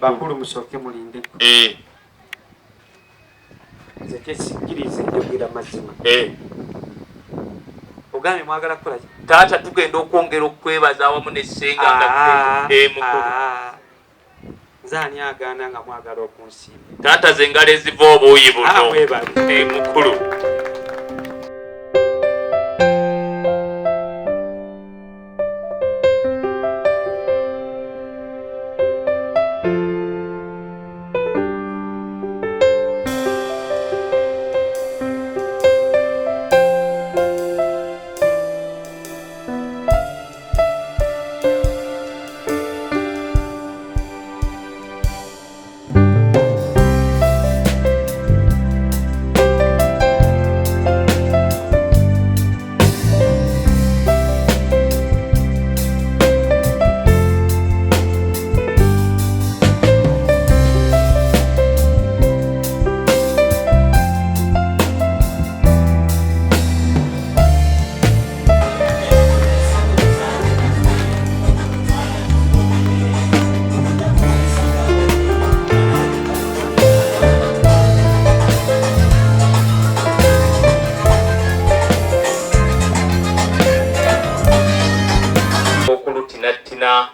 bakulu musooke mulindeko. Nze kyesikiriza enjogera mazima. Ogambye mwagala kukola ki? Taata tugenda okwongera okwebaza awamu ne ssenga nga mukulu. Nze ani agaana nga mwagala okunsiima? Taata ze ngalo eziva obuuyi buno. Mukulu.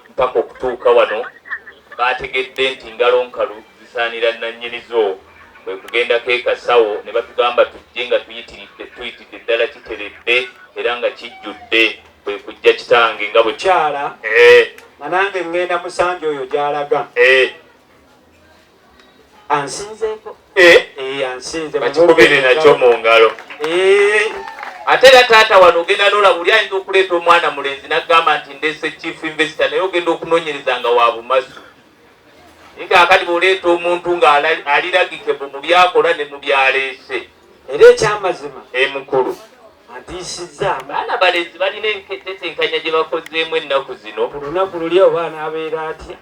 Mpaka okutuuka wano bategedde nti ngalo nkalu zisaanira nannyinizo bwe kugendako ekasawo ne batugamba tujje nga tuyitiridde ddala kiteredde era nga kijjudde bwe kujja kitange nga bwe kyala nanange ngenda musanja oyo gy'alaga ansinzeeko ansinze bakikubire nakyo mu ngalo. Ate era taata wano ogenda nola buli ayinza okuleeta omwana mulenzi n'agamba nti ndeese chief investor naye ogenda okunoonyereza nga wa bumasu. Naye kaakati bw'oleeta omuntu ng'aliragike mu byakola ne mu byaleese. Era ekyamazima mukulu antiisizza abaana balenzi balina entetenkanya gye bakozeemu ennaku zino. Ku lunaku luli obaana abeera atya?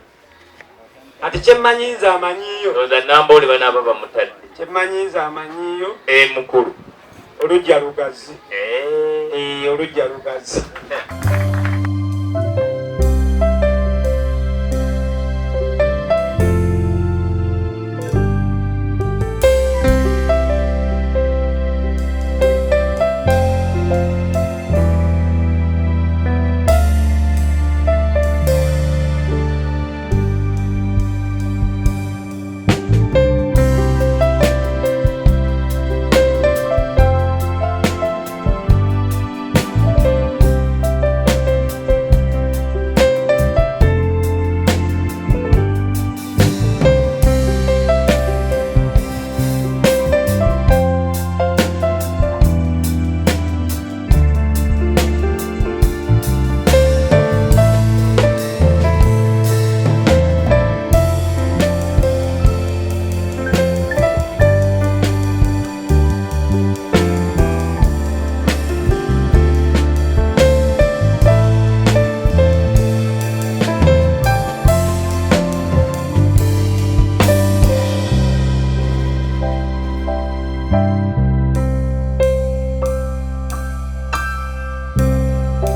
Ati kyemmanyinza amanyiyo. Ndowooza Namboole banaaba bamutadde. Kyemmanyinza amanyiyo. Mukulu. Olujja lugazi. Olujja lugazi.